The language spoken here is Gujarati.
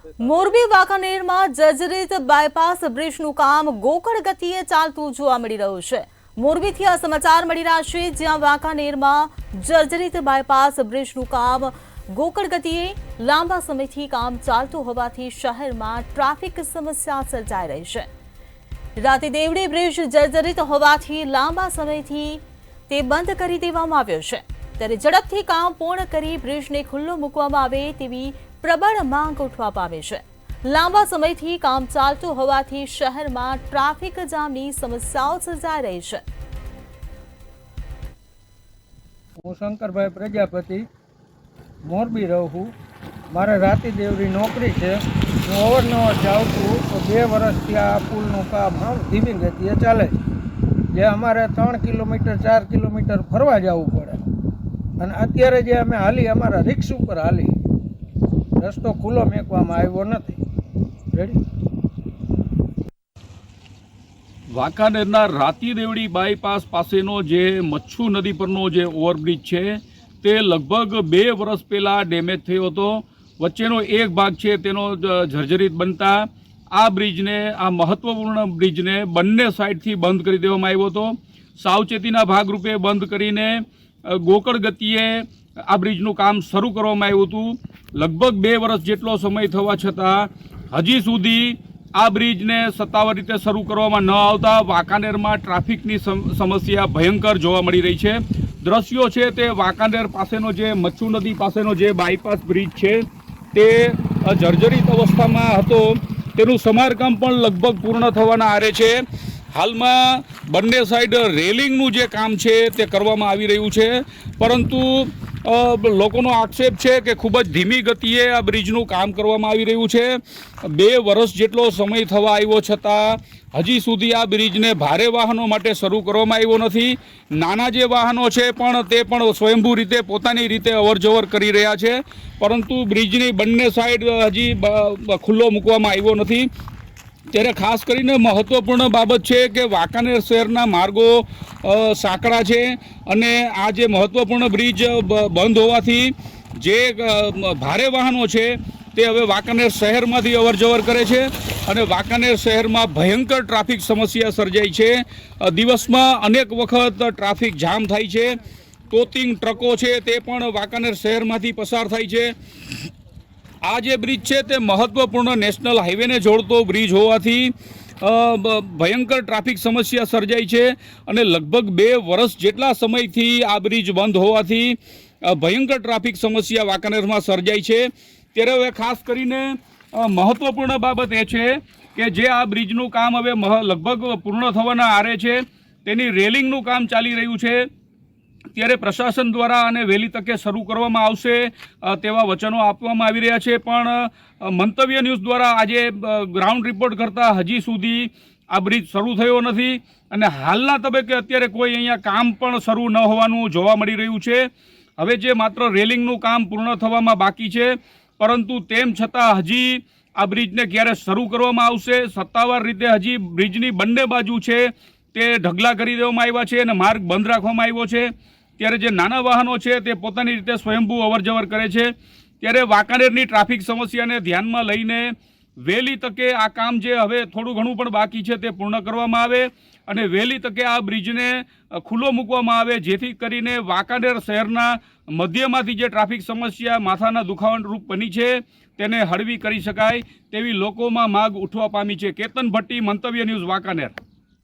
મોરબી વાંકાનેરમાં જર્જરિત બાયપાસ બ્રિજનું કામ ગોકળ ગતિએ ચાલતું જોવા મળી રહ્યું છે। મોરબીથી આ સમાચાર મળી રહ્યા છે, જ્યાં વાંકાનેરમાં જર્જરિત બાયપાસ બ્રિજનું કામ ગોકળ ગતિએ લાંબા સમયથી કામ ચાલતું હોવાથી શહેરમાં ટ્રાફિક સમસ્યા સર્જાઈ રહી છે। રાતે દેવડી બ્રિજ જર્જરિત હોવાથી લાંબા સમયથી તે બંધ કરી દેવામાં આવ્યો છે, ત્યારે ઝડપથી કામ પૂર્ણ કરી બ્રિજને ખુલ્લો મૂકવામાં આવે તેવી પ્રબળ માંગ ઉઠવા પામી છે। લાંબા સમયથી કામ ચાલતું હોવાથી શહેરમાં ટ્રાફિક જામની સમસ્યાઓ સર્જાઈ રહી છે। હું શંકરભાઈ પ્રજાપતિ મોરબી રહું છું। મારે રાતી દેવરી નોકરી છે। હું અવારનવાર જાઉં છું તો 2 વર્ષથી આ પુલનું કામ ધીમી ગતિએ ચાલે છે, જે અમારે 3 કિલોમીટર 4 કિલોમીટર ફરવા જવું પડે, અને અત્યારે જે અમે હાલી અમારા રિક્ષ ઉપર હાલી, રસ્તો ખુલ્લો મેકવામાં આવ્યો નથી। રેડી। વાંકાનેરના રાતી દેવડી બાયપાસ પાસેનો જે મચ્છુ નદી પરનો જે ઓવરબ્રિજ છે તે લગભગ 2 વર્ષ પહેલાં ડેમેજ થયો હતો। વચ્ચેનો એક ભાગ છે તેનો જર્જરિત બનતા આ બ્રિજને, આ મહત્વપૂર્ણ બ્રિજને બંને સાઈડથી બંધ કરી દેવામાં આવ્યો હતો। સાવચેતીના ભાગરૂપે બંધ કરીને ગોકળ ગતિએ આ બ્રિજનું કામ શરૂ કરવામાં આવ્યું હતું। લગભગ 2 વર્ષ જેટલો સમય થવા છતાં હજી સુધી આ બ્રિજને સત્તાવાર રીતે શરૂ કરવામાં ન આવતા વાંકાનેરમાં ટ્રાફિકની સમસ્યા ભયંકર જોવા મળી રહી છે। દ્રશ્યો છે તે વાંકાનેર પાસેનો જે મચ્છુ નદી પાસેનો જે બાયપાસ બ્રિજ છે તે જર્જરિત અવસ્થામાં હતો, તેનું સમારકામ પણ લગભગ પૂર્ણ થવાના આરે છે। હાલમાં બંને સાઈડ રેલિંગનું જે કામ છે તે કરવામાં આવી રહ્યું છે, પરંતુ લોકોનો આક્ષેપ છે કે ખૂબ જ ધીમી ગતિએ આ બ્રિજનું કામ કરવામાં આવી રહ્યું છે। 2 વર્ષ જેટલો સમય થવા આવ્યો છતાં હજી સુધી આ બ્રિજને ભારે વાહનો માટે શરૂ કરવામાં આવ્યો નથી। નાના જે વાહનો છે તે પણ સ્વયંભૂ રીતે પોતાની રીતે અવરજવર કરી રહ્યા છે, પરંતુ બ્રિજની બંને સાઈડ હજી ખુલ્લો મૂકવામાં આવ્યો નથી। ત્યારે ખાસ કરીને મહત્વપૂર્ણ બાબત છે કે વાંકાનેર શહેરના માર્ગો સાંકડા છે, અને આ જે મહત્વપૂર્ણ બ્રિજ બંધ હોવાથી જે ભારે વાહનો છે તે હવે વાંકાનેર શહેરમાંથી અવરજવર કરે છે, અને વાંકાનેર શહેરમાં ભયંકર ટ્રાફિક સમસ્યા સર્જાઈ છે। દિવસમાં અનેક વખત ટ્રાફિક જામ થાય છે। તોતિંગ ટ્રકો છે તે પણ વાંકાનેર શહેરમાંથી પસાર થાય છે। આ જે બ્રિજ છે તે મહત્વપૂર્ણ નેશનલ હાઈવેને જોડતો બ્રિજ હોવાથી ભયંકર ટ્રાફિક સમસ્યા સર્જાઈ છે, અને લગભગ 2 વર્ષ જેટલા સમયથી આ બ્રિજ બંધ હોવાથી ભયંકર ટ્રાફિક સમસ્યા વાંકાનેરમાં સર્જાઈ છે। ત્યારે હવે ખાસ કરીને મહત્વપૂર્ણ બાબત એ છે કે જે આ બ્રિજનું કામ હવે લગભગ પૂર્ણ થવાના આરે છે, તેની રેલિંગનું કામ ચાલી રહ્યું છે। ત્યારે પ્રશાસન દ્વારા આને વહેલી તકે શરૂ કરવામાં આવશે તેવા વચનો આપવામાં આવી રહ્યા છે, પણ મંતવ્ય ન્યૂઝ દ્વારા આજે ગ્રાઉન્ડ રિપોર્ટ કરતાં હજી સુધી આ બ્રિજ શરૂ થયો નથી, અને હાલના તબક્કે અત્યારે કોઈ અહીંયા કામ પણ શરૂ ન હોવાનું જોવા મળી રહ્યું છે। હવે જે માત્ર રેલિંગનું કામ પૂર્ણ થવામાં બાકી છે, પરંતુ તેમ છતાં હજી આ બ્રિજને ક્યારે શરૂ કરવામાં આવશે, સત્તાવાર રીતે હજી બ્રિજની બંને બાજુ છે તે ઢગલા કરી દેવામાં આવ્યા છે અને માર્ગ બંધ રાખવામાં આવ્યો છે। ત્યારે જે નાના વાહનો છે તે પોતાની રીતે સ્વયંભૂ અવરજવર કરે છે। ત્યારે વાંકાનેરની ટ્રાફિક સમસ્યાને ધ્યાનમાં લઈને વહેલી તકે આ કામ જે હવે થોડું ઘણું પણ બાકી છે તે પૂર્ણ કરવામાં આવે, અને વહેલી તકે આ બ્રિજને ખુલ્લો મૂકવામાં આવે, જેથી કરીને વાંકાનેર શહેરના મધ્યમાંથી જે ટ્રાફિક સમસ્યા માથાના દુખાવા રૂપ બની છે તેને હળવી કરી શકાય તેવી લોકોમાં માગ ઉઠવા પામી છે। કેતન ભટ્ટી, મંતવ્ય ન્યૂઝ, વાંકાનેર।